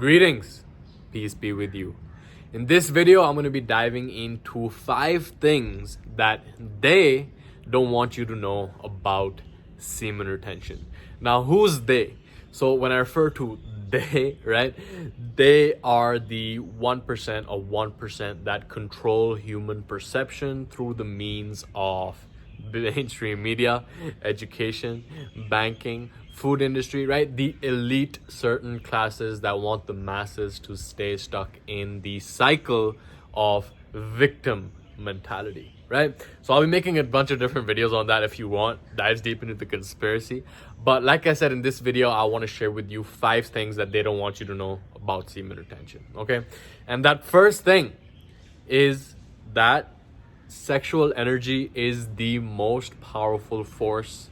Greetings, peace be with you. In this video, I'm going to be diving into 5 things that they don't want you to know about semen retention. Now, who's they? So when I refer to they, right, they are the 1% or 1% that control human perception through the means of mainstream media, education, banking, food industry, right? The elite certain classes that want the masses to stay stuck in the cycle of victim mentality, right? So I'll be making a bunch of different videos on that if you want, dives deep into the conspiracy. But like I said, in this video, I want to share with you 5 things that they don't want you to know about semen retention, okay? And that first thing is that sexual energy is the most powerful force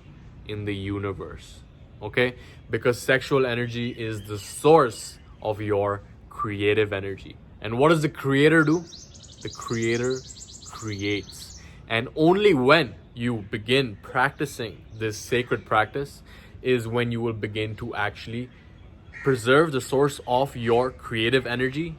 in the universe, okay? Because sexual energy is the source of your creative energy. And what does the creator do? The creator creates. And only when you begin practicing this sacred practice is when you will begin to actually preserve the source of your creative energy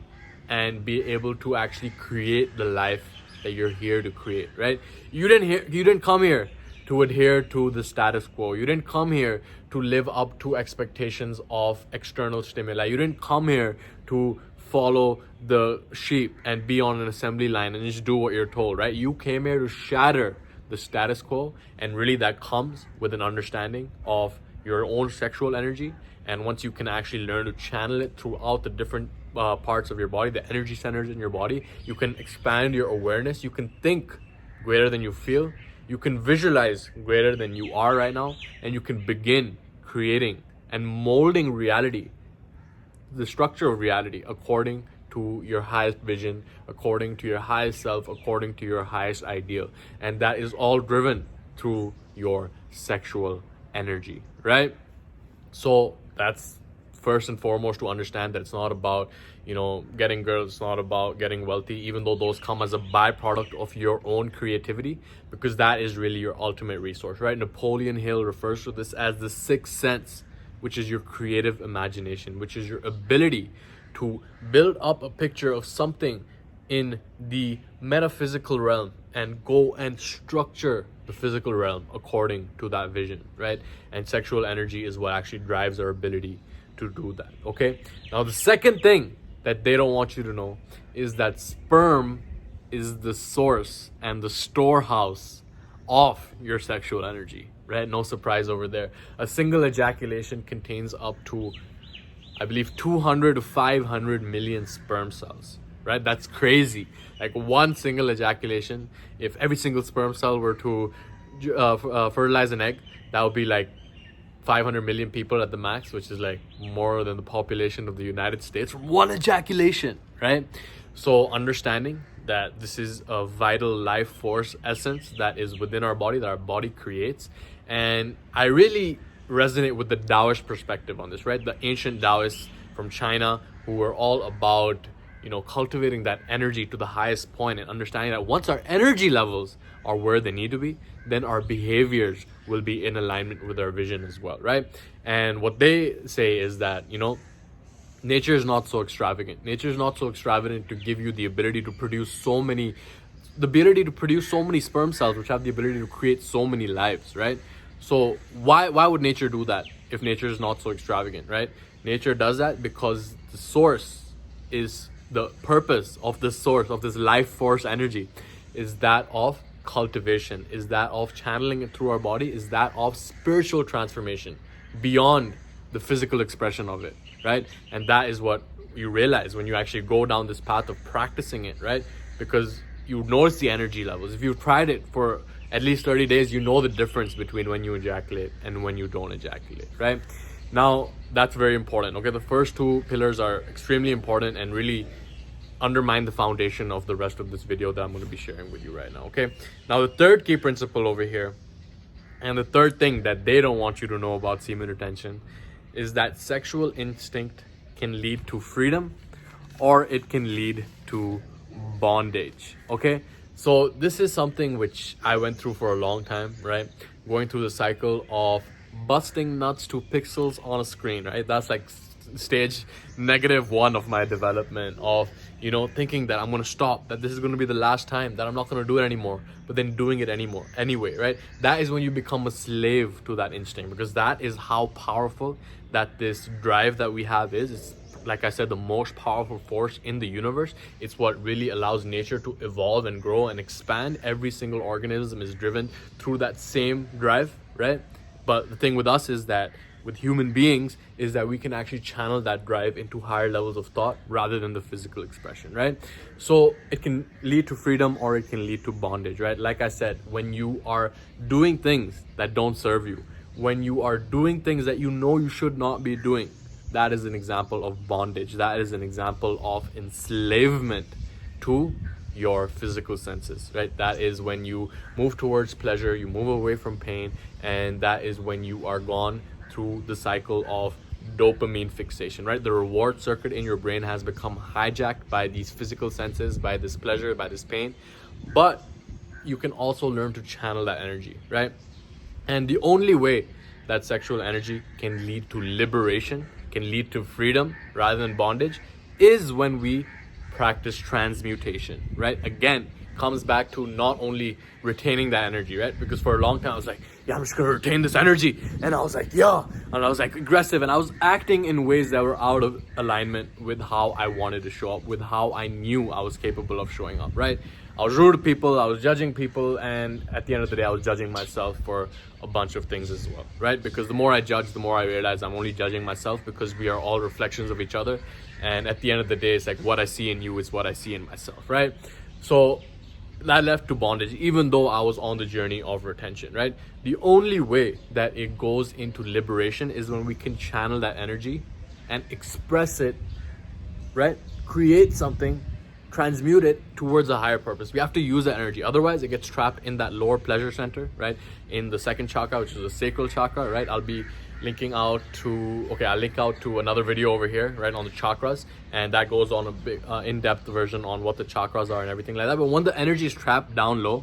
and be able to actually create the life that you're here to create, right? You didn't come here to adhere to the status quo. You didn't come here to live up to expectations of external stimuli. You didn't come here to follow the sheep and be on an assembly line and just do what you're told, right? You came here to shatter the status quo, and really that comes with an understanding of your own sexual energy. And once you can actually learn to channel it throughout the different parts of your body, the energy centers in your body, you can expand your awareness. You can think greater than you feel. You can visualize greater than you are right now, and you can begin creating and molding reality, the structure of reality, according to your highest vision, according to your highest self, according to your highest ideal. And that is all driven through your sexual energy, right? So that's first and foremost, to understand that it's not about, getting girls, it's not about getting wealthy, even though those come as a byproduct of your own creativity, because that is really your ultimate resource, right? Napoleon Hill refers to this as the 6th sense, which is your creative imagination, which is your ability to build up a picture of something in the metaphysical realm and go and structure the physical realm according to that vision, right? And sexual energy is what actually drives our ability to do that, okay? Now, the second thing that they don't want you to know is that sperm is the source and the storehouse of your sexual energy, right? No surprise over there. A single ejaculation contains up to, I believe, 200 to 500 million sperm cells, right? That's crazy. Like one single ejaculation, if every single sperm cell were to fertilize an egg, that would be like 500 million people at the max, which is like more than the population of the United States from one ejaculation, right? So understanding that this is a vital life force essence that is within our body, that our body creates. And I really resonate with the Taoist perspective on this, right? The ancient Taoists from China, who were all about cultivating that energy to the highest point, and understanding that once our energy levels are where they need to be, then our behaviors will be in alignment with our vision as well, right? And what they say is that, nature is not so extravagant. Nature is not so extravagant to give you the ability to produce so many sperm cells, which have the ability to create so many lives, right? So why would nature do that if nature is not so extravagant, right? Nature does that because the source is the purpose of the source of this life force energy is that of cultivation, is that of channeling it through our body, is that of spiritual transformation beyond the physical expression of it, right? And that is what you realize when you actually go down this path of practicing it, right? Because you notice the energy levels. If you've tried it for at least 30 days, you know the difference between when you ejaculate and when you don't ejaculate, right? Now, that's very important, okay? The first 2 pillars are extremely important and really undermine the foundation of the rest of this video that I'm going to be sharing with you right now, okay? Now, the third key principle over here, and the third thing that they don't want you to know about semen retention, is that sexual instinct can lead to freedom or it can lead to bondage, okay? So this is something which I went through for a long time, right? Going through the cycle of busting nuts to pixels on a screen, right? That's like stage -1 of my development of, you know, thinking that I'm going to stop, that this is going to be the last time, that I'm not going to do it anymore, but then doing it anyway, right? That is when you become a slave to that instinct, because that is how powerful that this drive that we have is. It's, like I said, the most powerful force in the universe. It's what really allows nature to evolve and grow and expand. Every single organism is driven through that same drive, right? But the thing with us is that with human beings is that we can actually channel that drive into higher levels of thought rather than the physical expression, right? So it can lead to freedom or it can lead to bondage, right? Like I said, when you are doing things that don't serve you, when you are doing things that you know you should not be doing, that is an example of bondage. That is an example of enslavement to your physical senses, right? That is when you move towards pleasure, you move away from pain, and that is when you are gone through the cycle of dopamine fixation, right? The reward circuit in your brain has become hijacked by these physical senses, by this pleasure, by this pain. But you can also learn to channel that energy, right? And the only way that sexual energy can lead to liberation, can lead to freedom rather than bondage, is when we practice transmutation, right? Again, comes back to not only retaining that energy, right? Because for a long time I was like, yeah, I'm just gonna retain this energy, and I was like, yeah, and I was like aggressive, and I was acting in ways that were out of alignment with how I wanted to show up, with how I knew I was capable of showing up, right? I was rude to people, I was judging people, and at the end of the day I was judging myself for a bunch of things as well, right? Because the more I judge, the more I realize I'm only judging myself, because we are all reflections of each other, and at the end of the day it's like what I see in you is what I see in myself, right? So that left to bondage, even though I was on the journey of retention, right? The only way that it goes into liberation is when we can channel that energy and express it, right? Create something, transmute it towards a higher purpose. We have to use that energy. Otherwise, it gets trapped in that lower pleasure center, right? In the second chakra, which is the sacral chakra, right? I'll be linking out to, I'll link out to another video over here, right, on the chakras, and that goes on a big in-depth version on what the chakras are and everything like that. But when the energy is trapped down low,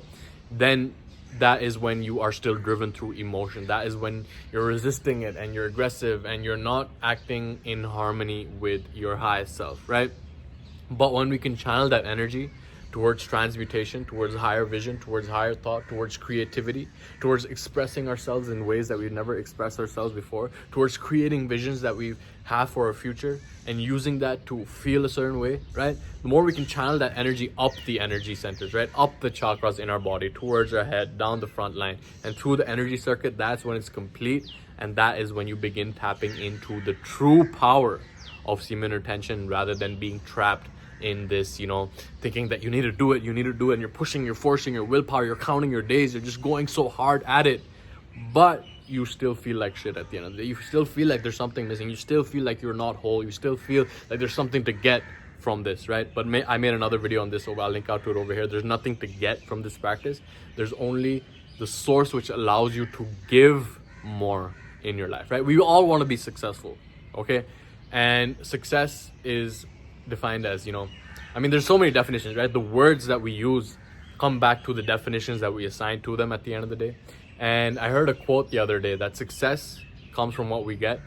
then that is when you are still driven through emotion. That is when you're resisting it and you're aggressive and you're not acting in harmony with your highest self, right? But when we can channel that energy towards transmutation, towards higher vision, towards higher thought, towards creativity, towards expressing ourselves in ways that we've never expressed ourselves before, towards creating visions that we have for our future and using that to feel a certain way, right? The more we can channel that energy up the energy centers, right? Up the chakras in our body, towards our head, down the front line, and through the energy circuit, that's when it's complete. And that is when you begin tapping into the true power of semen retention, rather than being trapped in this, you know, thinking that you need to do it, and you're pushing, you're forcing your willpower, you're counting your days, you're just going so hard at it, but you still feel like shit at the end of the day. You still feel like there's something missing, you still feel like you're not whole, you still feel like there's something to get from this, right? But I made another video on this, so I'll link out to it over here. There's nothing to get from this practice. There's only the source which allows you to give more in your life, right? We all want to be successful, okay? And success is defined as, you know, I mean, there's so many definitions, right? The words that we use come back to the definitions that we assign to them at the end of the day. And I heard a quote the other day that success comes from what we get,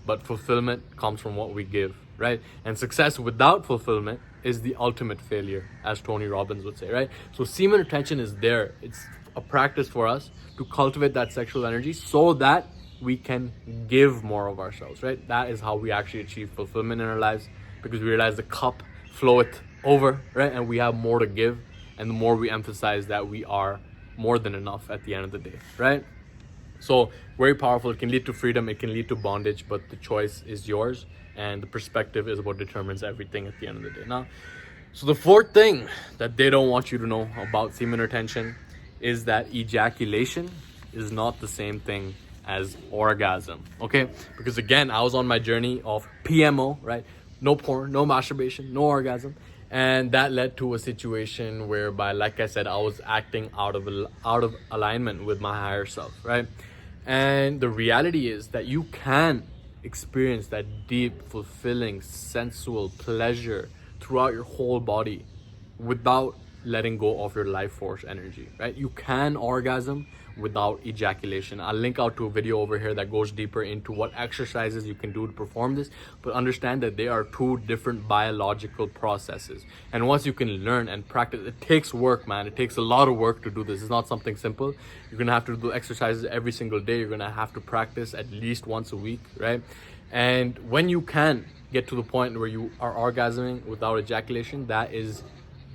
but fulfillment comes from what we give, right? And success without fulfillment is the ultimate failure, as Tony Robbins would say, right? So semen retention is there. It's a practice for us to cultivate that sexual energy so that we can give more of ourselves, right? That is how we actually achieve fulfillment in our lives, because we realize the cup floweth over, right? And we have more to give, and the more we emphasize that we are more than enough at the end of the day, right? So very powerful. It can lead to freedom, it can lead to bondage, but the choice is yours, and the perspective is what determines everything at the end of the day. Now, so the fourth thing that they don't want you to know about semen retention is that ejaculation is not the same thing as orgasm, okay? Because again, I was on my journey of PMO, right? No porn, no masturbation, no orgasm. And that led to a situation whereby, like I said, I was acting out of alignment with my higher self, right? And the reality is that you can experience that deep, fulfilling, sensual pleasure throughout your whole body without letting go of your life force energy, right? You can orgasm without ejaculation. I'll link out to a video over here that goes deeper into what exercises you can do to perform this, but understand that they are two different biological processes. And once you can learn and practice, it takes work, man. It takes a lot of work to do this. It's not something simple. You're gonna have to do exercises every single day. You're gonna have to practice at least once a week, right? And when you can get to the point where you are orgasming without ejaculation, that is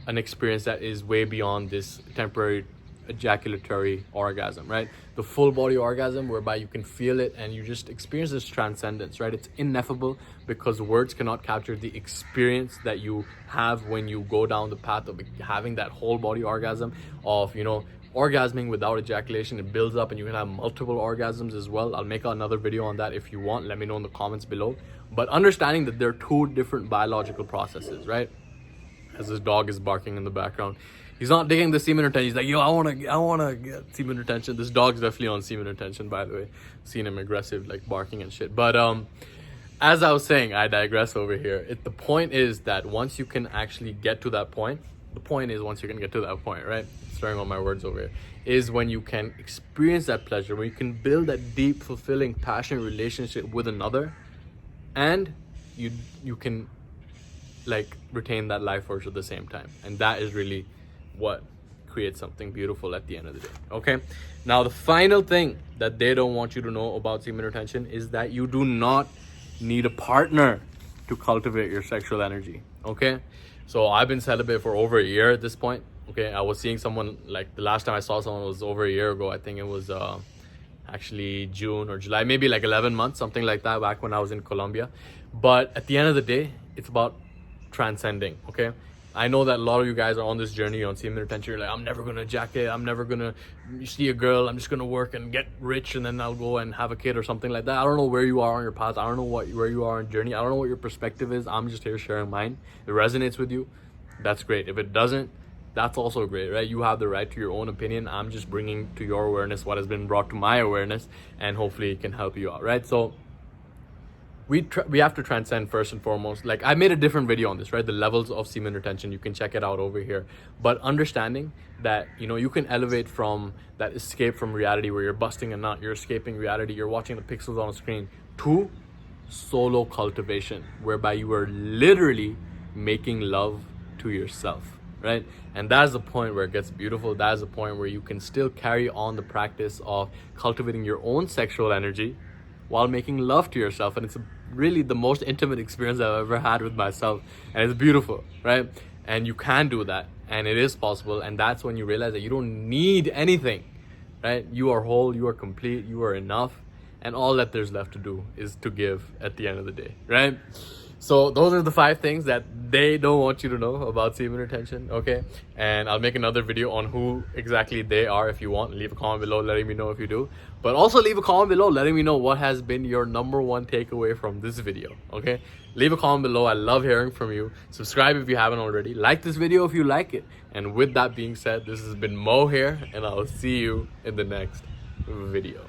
an experience that is way beyond this temporary ejaculatory orgasm, right? The full body orgasm, whereby you can feel it and you just experience this transcendence, right? It's ineffable, because words cannot capture the experience that you have when you go down the path of having that whole body orgasm, of, you know, orgasming without ejaculation. It builds up and you can have multiple orgasms as well. I'll make another video on that if you want. Let me know in the comments below. But understanding that there are two different biological processes, right? As this dog is barking in the background, he's not digging the semen retention. He's like, yo, I wanna get semen retention. This dog's definitely on semen retention, by the way. Seen him aggressive, like barking and shit. But as I was saying, I digress over here. The point is that once you can actually get to that point, right? Starting on my words over here, is when you can experience that pleasure, when you can build that deep, fulfilling, passionate relationship with another, and you can like retain that life force at the same time. And that is really what creates something beautiful at the end of the day. Okay, now the final thing that they don't want you to know about semen retention is that you do not need a partner to cultivate your sexual energy. Okay, so I've been celibate for over a year at this point. Okay, I was seeing someone, like the last time I saw someone was over a year ago. I think it was actually June or July, maybe like 11 months, something like that, back when I was in Colombia. But at the end of the day, it's about transcending. Okay, I know that a lot of you guys are on this journey on semen retention. You're like, I'm never gonna ejaculate, I'm never gonna see a girl, I'm just gonna work and get rich and then I'll go and have a kid or something like that. I don't know where you are on your path. I don't know where you are on journey. I don't know what your perspective is. I'm just here sharing mine. If it resonates with you, that's great. If it doesn't, that's also great, right? You have the right to your own opinion. I'm just bringing to your awareness what has been brought to my awareness, and hopefully it can help you out, right? So we have to transcend first and foremost. Like, I made a different video on this, right? The levels of semen retention. You can check it out over here. But understanding that, you know, you can elevate from that escape from reality where you're busting a nut, you're escaping reality, you're watching the pixels on a screen, to solo cultivation, whereby you are literally making love to yourself, right? And that's the point where it gets beautiful. That's the point where you can still carry on the practice of cultivating your own sexual energy while making love to yourself. And it's really the most intimate experience I've ever had with myself, and it's beautiful, right? And you can do that, and it is possible. And that's when you realize that you don't need anything, right? You are whole, you are complete, you are enough, and all that there's left to do is to give at the end of the day, right? So those are the 5 things that they don't want you to know about semen retention, okay? And I'll make another video on who exactly they are if you want. Leave a comment below letting me know if you do. But also leave a comment below letting me know what has been your #1 takeaway from this video, okay? Leave a comment below. I love hearing from you. Subscribe if you haven't already. Like this video if you like it. And with that being said, this has been Mo here, and I'll see you in the next video.